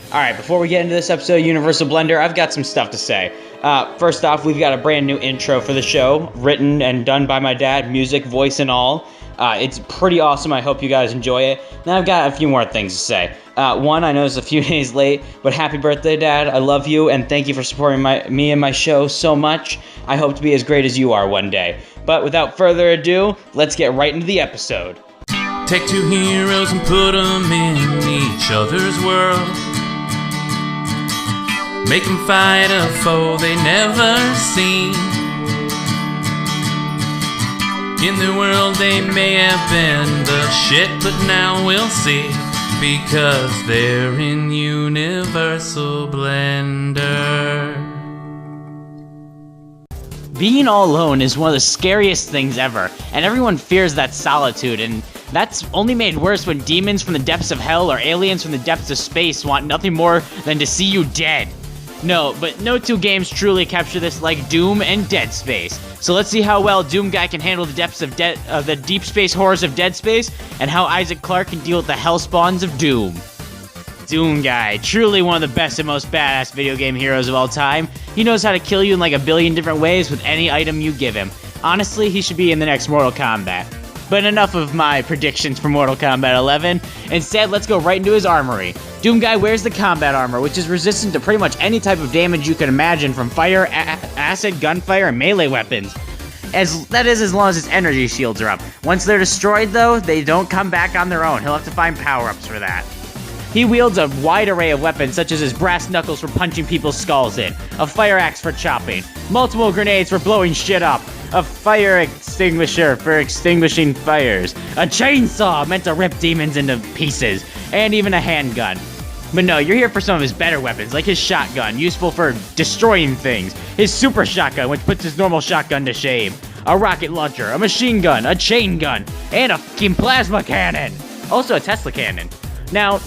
Alright, before we get into this episode of Universal Blender, I've got some stuff to say. First off, we've got a brand new intro for the show, written and done by my dad, music, voice, and all. It's pretty awesome. I hope you guys enjoy it. Now I've got a few more things to say. One, I know it's a few days late, but happy birthday, Dad. I love you, and thank you for supporting me and my show so much. I hope to be as great as you are one day. But without further ado, let's get right into the episode. Take two heroes and put them in each other's world. Make them fight a foe they never seen. In the world they may have been the shit, but now we'll see, because they're in Universal Blender. Being all alone is one of the scariest things ever, and everyone fears that solitude, and that's only made worse when demons from the depths of hell or aliens from the depths of space want nothing more than to see you dead. No, but no two games truly capture this like Doom and Deadspace. So let's see how well Doom Guy can handle the depths of the deep space horrors of Deadspace, and how Isaac Clarke can deal with the hell spawns of Doom. Doom Guy, truly one of the best and most badass video game heroes of all time. He knows how to kill you in like a billion different ways with any item you give him. Honestly, he should be in the next Mortal Kombat. But enough of my predictions for Mortal Kombat 11. Instead, let's go right into his armory. Doom Guy wears the combat armor, which is resistant to pretty much any type of damage you can imagine from fire, acid, gunfire, and melee weapons. That is as long as his energy shields are up. Once they're destroyed, though, they don't come back on their own. He'll have to find power-ups for that. He wields a wide array of weapons, such as his brass knuckles for punching people's skulls in, a fire axe for chopping, multiple grenades for blowing shit up, a fire extinguisher for extinguishing fires, a chainsaw meant to rip demons into pieces, and even a handgun. But no, you're here for some of his better weapons, like his shotgun, useful for destroying things, his super shotgun, which puts his normal shotgun to shame, a rocket launcher, a machine gun, a chain gun, and a fucking plasma cannon! Also a Tesla cannon. Now,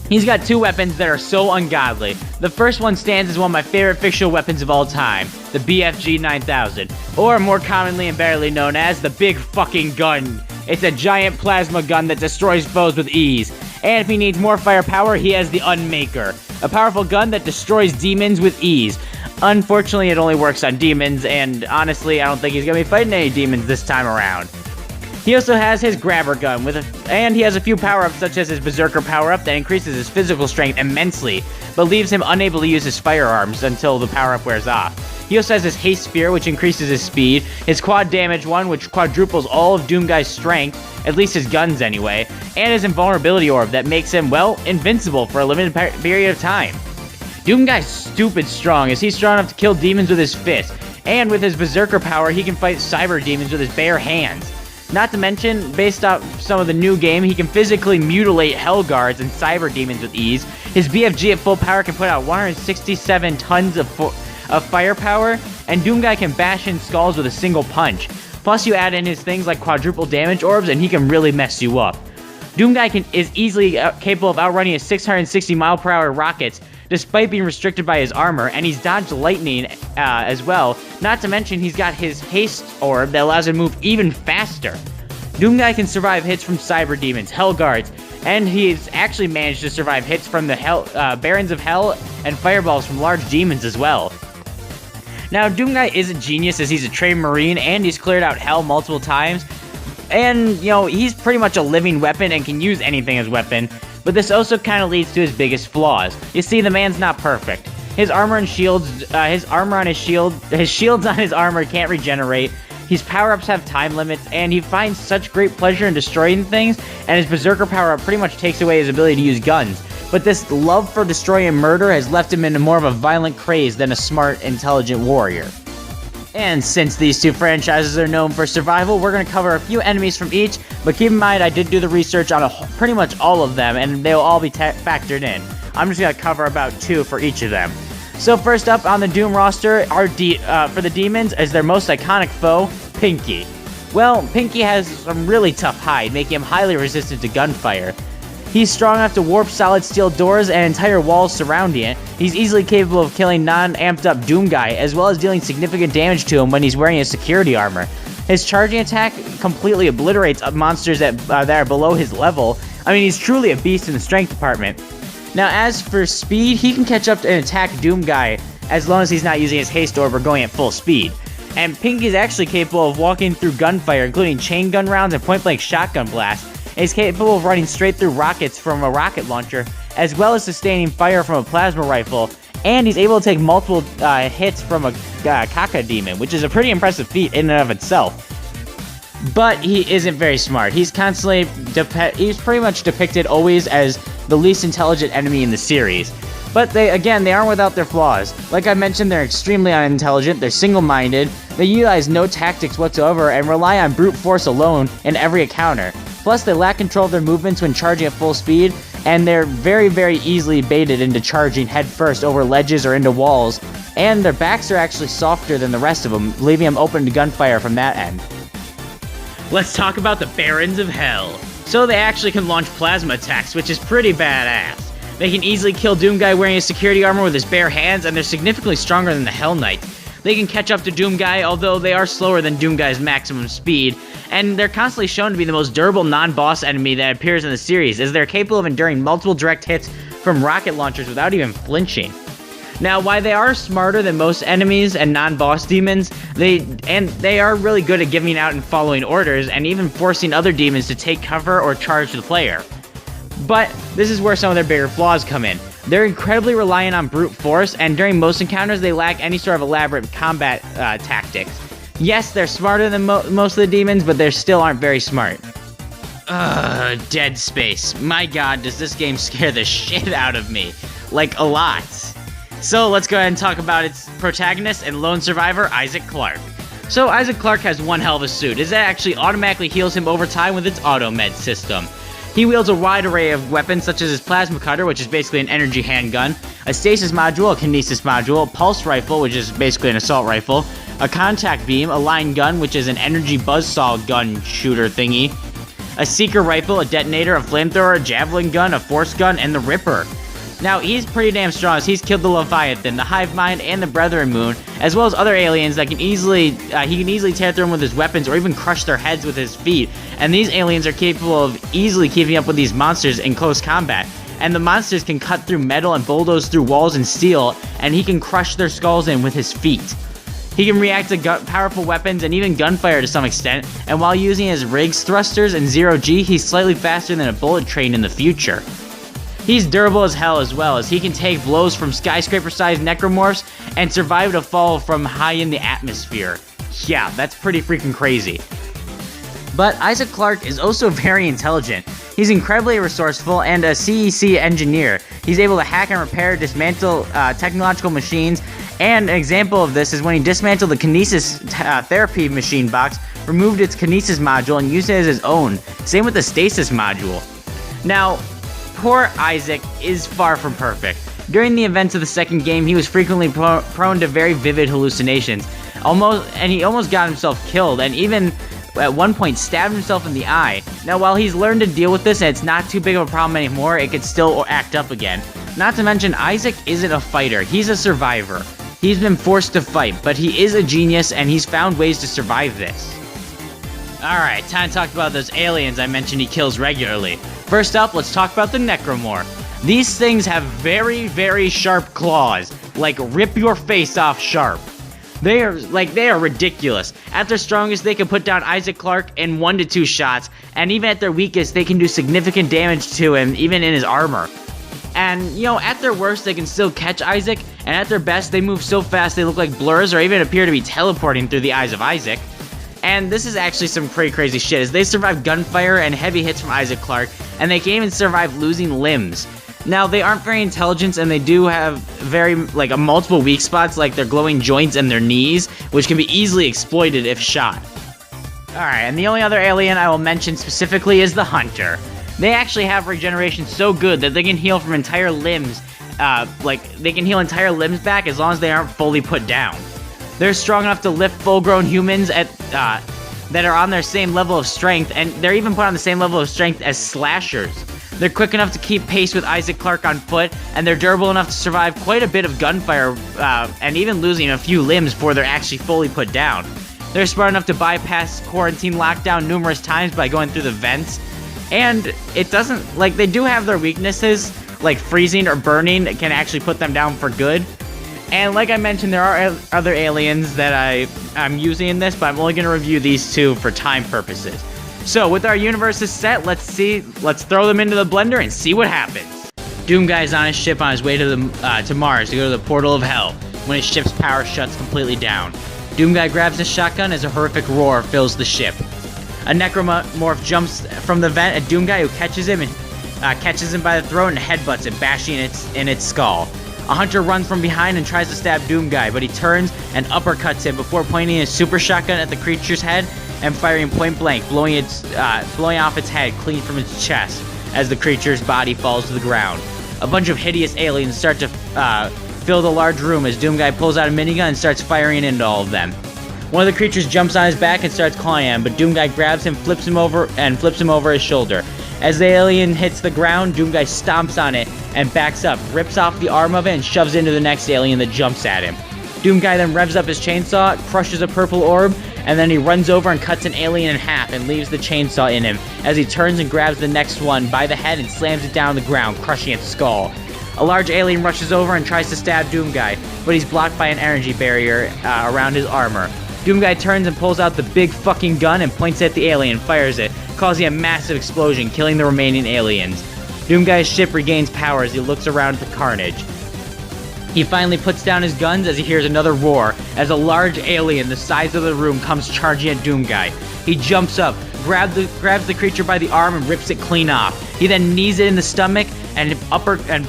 he's got two weapons that are so ungodly. The first one stands as one of my favorite fictional weapons of all time, the BFG 9000, or more commonly and barely known as the Big Fucking Gun. It's a giant plasma gun that destroys foes with ease. And if he needs more firepower, he has the Unmaker, a powerful gun that destroys demons with ease. Unfortunately, it only works on demons, and honestly, I don't think he's gonna be fighting any demons this time around. He also has his grabber gun, and he has a few power-ups such as his berserker power-up that increases his physical strength immensely, but leaves him unable to use his firearms until the power-up wears off. He also has his haste sphere, which increases his speed, his quad damage one, which quadruples all of Doom Guy's strength, at least his guns anyway, and his invulnerability orb that makes him, well, invincible for a limited period of time. Doom Guy's stupid strong, as he's strong enough to kill demons with his fist, and with his berserker power, he can fight cyber demons with his bare hands. Not to mention, based off some of the new game, he can physically mutilate hell guards and cyber demons with ease. His BFG at full power can put out 167 tons of firepower, and Doom Guy can bash in skulls with a single punch. Plus, you add in his things like quadruple damage orbs, and he can really mess you up. Doom Guy is easily capable of outrunning his 660 mile/hour rockets, despite being restricted by his armor, and he's dodged lightning as well. Not to mention, he's got his haste orb that allows him to move even faster. Doom Guy can survive hits from cyber demons, hell guards, and he's actually managed to survive hits from the Barons of Hell and fireballs from large demons as well. Now, Doom Guy is a genius, as he's a trained marine and he's cleared out hell multiple times. And, you know, he's pretty much a living weapon and can use anything as weapon. But this also kind of leads to his biggest flaws. You see, the man's not perfect. His armor and shields, his shields on his armor can't regenerate. His power-ups have time limits, and he finds such great pleasure in destroying things, and his berserker power-up pretty much takes away his ability to use guns. But this love for destroying murder has left him into more of a violent craze than a smart, intelligent warrior. And since these two franchises are known for survival, we're going to cover a few enemies from each, but keep in mind I did do the research on pretty much all of them, and they'll all be factored in. I'm just going to cover about 2 for each of them. So first up on the Doom roster, for the demons, is their most iconic foe, Pinky. Well, Pinky has some really tough hide, making him highly resistant to gunfire. He's strong enough to warp solid steel doors and entire walls surrounding it. He's easily capable of killing non-amped up Doom Guy, as well as dealing significant damage to him when he's wearing his security armor. His charging attack completely obliterates monsters that are below his level. I mean, he's truly a beast in the strength department. Now, as for speed, he can catch up and attack Doomguy as long as he's not using his haste orb or going at full speed. And Pink is actually capable of walking through gunfire, including chain gun rounds and point-blank shotgun blasts. And he's capable of running straight through rockets from a rocket launcher, as well as sustaining fire from a plasma rifle. And he's able to take multiple hits from a Kaka demon, which is a pretty impressive feat in and of itself. But he isn't very smart. He's constantly he's pretty much depicted always as the least intelligent enemy in the series. But they aren't without their flaws. Like I mentioned, they're extremely unintelligent, they're single-minded, they utilize no tactics whatsoever, and rely on brute force alone in every encounter. Plus, they lack control of their movements when charging at full speed, and they're very, very easily baited into charging headfirst over ledges or into walls, and their backs are actually softer than the rest of them, leaving them open to gunfire from that end. Let's talk about the Barons of Hell. So they actually can launch plasma attacks, which is pretty badass. They can easily kill Doomguy wearing his security armor with his bare hands, and they're significantly stronger than the Hell Knight. They can catch up to Doomguy, although they are slower than Doomguy's maximum speed, and they're constantly shown to be the most durable non-boss enemy that appears in the series, as they're capable of enduring multiple direct hits from rocket launchers without even flinching. Now, while they are smarter than most enemies and non-boss demons, they are really good at giving out and following orders, and even forcing other demons to take cover or charge the player. But this is where some of their bigger flaws come in. They're incredibly reliant on brute force, and during most encounters, they lack any sort of elaborate combat tactics. Yes, they're smarter than most of the demons, but they still aren't very smart. Deadspace. My god, does this game scare the shit out of me. Like, a lot. So let's go ahead and talk about its protagonist and lone survivor, Isaac Clarke. So Isaac Clarke has one hell of a suit, as it actually automatically heals him over time with its auto-med system. He wields a wide array of weapons such as his plasma cutter, which is basically an energy handgun, a stasis module, a kinesis module, a pulse rifle, which is basically an assault rifle, a contact beam, a line gun, which is an energy buzzsaw gun shooter thingy, a seeker rifle, a detonator, a flamethrower, a javelin gun, a force gun, and the Ripper. Now, he's pretty damn strong, as he's killed the Leviathan, the Hive Mind, and the Brethren Moon, as well as other aliens that he can easily tear through them with his weapons or even crush their heads with his feet. And these aliens are capable of easily keeping up with these monsters in close combat. And the monsters can cut through metal and bulldoze through walls and steel, and he can crush their skulls in with his feet. He can react to powerful weapons and even gunfire to some extent, and while using his Riggs thrusters and zero-G, he's slightly faster than a bullet train in the future. He's durable as hell as well, as he can take blows from skyscraper-sized necromorphs and survive a fall from high in the atmosphere. Yeah, that's pretty freaking crazy. But Isaac Clarke is also very intelligent. He's incredibly resourceful and a CEC engineer. He's able to hack and repair, dismantle technological machines, and an example of this is when he dismantled the Kinesis therapy machine box, removed its Kinesis module, and used it as his own. Same with the Stasis module. Now, poor Isaac is far from perfect. During the events of the second game, he was frequently prone to very vivid hallucinations. He almost got himself killed, and even at one point stabbed himself in the eye. Now, while he's learned to deal with this and it's not too big of a problem anymore, it could still act up again. Not to mention, Isaac isn't a fighter, he's a survivor. He's been forced to fight, but he is a genius and he's found ways to survive this. Alright, time to talk about those aliens I mentioned he kills regularly. First up, let's talk about the Necromorph. These things have very, very sharp claws, like rip your face off sharp. They are ridiculous. At their strongest, they can put down Isaac Clarke in 1 to 2 shots, and even at their weakest, they can do significant damage to him, even in his armor. And, at their worst, they can still catch Isaac, and at their best, they move so fast they look like blurs or even appear to be teleporting through the eyes of Isaac. And this is actually some pretty crazy shit, as they survive gunfire and heavy hits from Isaac Clarke, and they can even survive losing limbs. Now, they aren't very intelligent, and they do have multiple weak spots, like their glowing joints and their knees, which can be easily exploited if shot. Alright, and the only other alien I will mention specifically is the Hunter. They actually have regeneration so good that they can heal from entire limbs, they can heal entire limbs back as long as they aren't fully put down. They're strong enough to lift full-grown humans that are on their same level of strength, and they're even put on the same level of strength as slashers. They're quick enough to keep pace with Isaac Clarke on foot, and they're durable enough to survive quite a bit of gunfire, and even losing a few limbs before they're actually fully put down. They're smart enough to bypass quarantine lockdown numerous times by going through the vents, and it doesn't, they do have their weaknesses, like freezing or burning can actually put them down for good. And like I mentioned, there are other aliens that I'm using in this, but I'm only going to review these 2 for time purposes. So with our universes set, let's throw them into the blender and see what happens. Doomguy's on his ship on his way to Mars to go to the portal of hell when his ship's power shuts completely down. Doomguy grabs his shotgun as a horrific roar fills the ship. A necromorph jumps from the vent at Doomguy, who catches him by the throat and headbutts it, bashing in its skull. A hunter runs from behind and tries to stab Doomguy, but he turns and uppercuts him before pointing his super shotgun at the creature's head and firing point blank, blowing off its head clean from its chest as the creature's body falls to the ground. A bunch of hideous aliens start to fill the large room as Doomguy pulls out a minigun and starts firing into all of them. One of the creatures jumps on his back and starts clawing at him, but Doomguy grabs him, flips him over his shoulder. As the alien hits the ground, Doomguy stomps on it and backs up, rips off the arm of it, and shoves it into the next alien that jumps at him. Doomguy then revs up his chainsaw, crushes a purple orb, and then he runs over and cuts an alien in half and leaves the chainsaw in him as he turns and grabs the next one by the head and slams it down on the ground, crushing its skull. A large alien rushes over and tries to stab Doomguy, but he's blocked by an energy barrier around his armor. Doomguy turns and pulls out the big fucking gun and points at the alien, fires it, causing a massive explosion, killing the remaining aliens. Doomguy's ship regains power as he looks around at the carnage. He finally puts down his guns as he hears another roar, as a large alien the size of the room comes charging at Doomguy. He jumps up, grabs the creature by the arm and rips it clean off. He then knees it in the stomach and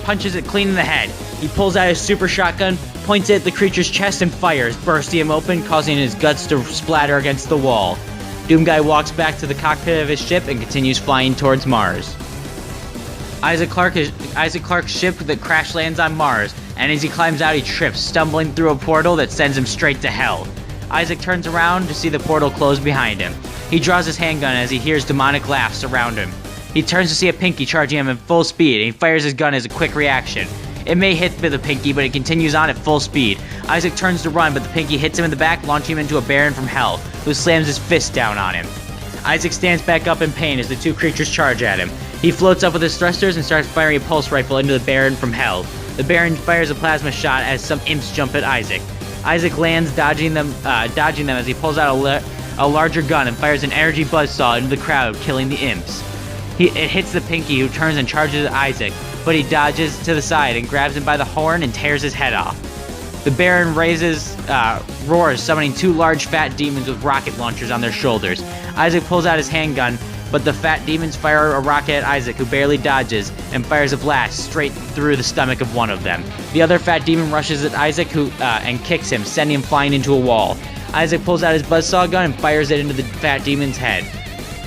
punches it clean in the head. He pulls out his super shotgun, points it at the creature's chest and fires, bursting him open, causing his guts to splatter against the wall. Doomguy walks back to the cockpit of his ship and continues flying towards Mars. Isaac Clarke's ship that crash lands on Mars, and as he climbs out he trips, stumbling through a portal that sends him straight to hell. Isaac turns around to see the portal close behind him. He draws his handgun as he hears demonic laughs around him. He turns to see a Pinky charging him at full speed, and he fires his gun as a quick reaction. It may hit the Pinky, but it continues on at full speed. Isaac turns to run, but the Pinky hits him in the back, launching him into a Baron from hell, who slams his fist down on him. Isaac stands back up in pain as the 2 creatures charge at him. He floats up with his thrusters and starts firing a pulse rifle into the Baron from hell. The Baron fires a plasma shot as some imps jump at Isaac. Isaac lands, dodging them as he pulls out a larger gun and fires an energy buzzsaw into the crowd, killing the imps. It hits the Pinky, who turns and charges at Isaac, but he dodges to the side and grabs him by the horn and tears his head off. The Baron roars, summoning 2 large fat demons with rocket launchers on their shoulders. Isaac pulls out his handgun, but the fat demons fire a rocket at Isaac, who barely dodges, and fires a blast straight through the stomach of one of them. The other fat demon rushes at Isaac and kicks him, sending him flying into a wall. Isaac pulls out his buzzsaw gun and fires it into the fat demon's head.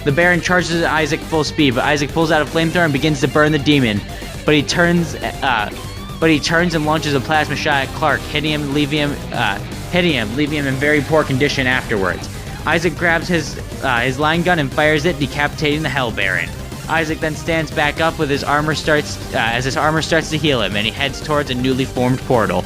The Baron charges at Isaac full speed, but Isaac pulls out a flamethrower and begins to burn the demon. But he turns and launches a plasma shot at Clarke, hitting him, leaving him in very poor condition afterwards. Isaac grabs his line gun and fires it, decapitating the Hell Baron. Isaac then stands back up with his armor as his armor starts to heal him, and he heads towards a newly formed portal.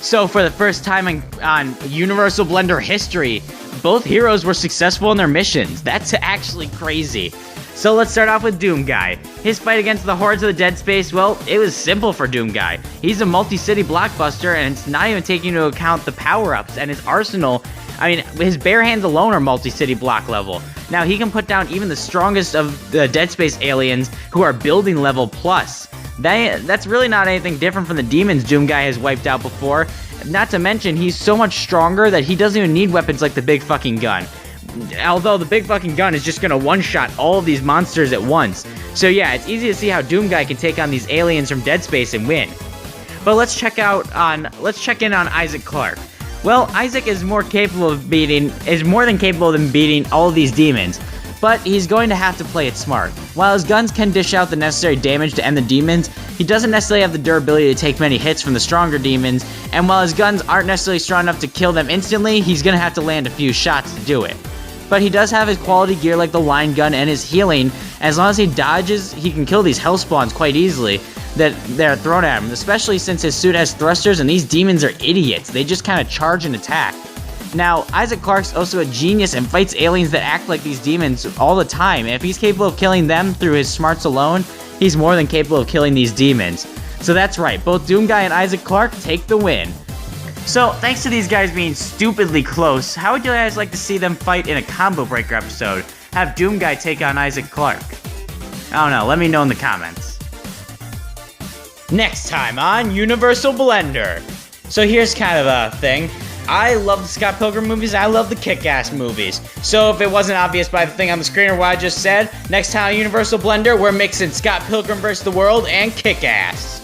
So for the first time on Universal Blender history, both heroes were successful in their missions. That's actually crazy. So let's start off with Doomguy. His fight against the hordes of the Deadspace, well, it was simple for Doomguy. He's a multi-city blockbuster, and it's not even taking into account the power-ups and his arsenal. I mean, his bare hands alone are multi-city block level. Now, he can put down even the strongest of the Deadspace aliens who are building level plus. That's really not anything different from the demons Doomguy has wiped out before. Not to mention, he's so much stronger that he doesn't even need weapons like the big fucking gun. Although the big fucking gun is just gonna one-shot all of these monsters at once. So yeah, it's easy to see how Doomguy can take on these aliens from Deadspace and win. But let's check in on Isaac Clarke. Well, Isaac is more than capable of beating all of these demons, but he's going to have to play it smart. While his guns can dish out the necessary damage to end the demons, he doesn't necessarily have the durability to take many hits from the stronger demons, and while his guns aren't necessarily strong enough to kill them instantly, he's gonna have to land a few shots to do it. But he does have his quality gear like the line gun and his healing. As long as he dodges, he can kill these hell spawns quite easily that they're thrown at him, especially since his suit has thrusters and these demons are idiots. They just kind of charge and attack. Now, Isaac Clarke's also a genius and fights aliens that act like these demons all the time, and if he's capable of killing them through his smarts alone, he's more than capable of killing these demons. So that's right, both Doomguy and Isaac Clarke take the win. So, thanks to these guys being stupidly close, how would you guys like to see them fight in a combo breaker episode? Have Doomguy take on Isaac Clarke? I don't know, let me know in the comments. Next time on Universal Blender. So here's kind of a thing. I love the Scott Pilgrim movies, I love the Kick-Ass movies. So if it wasn't obvious by the thing on the screen or what I just said, next time on Universal Blender, we're mixing Scott Pilgrim vs. the World and Kick-Ass.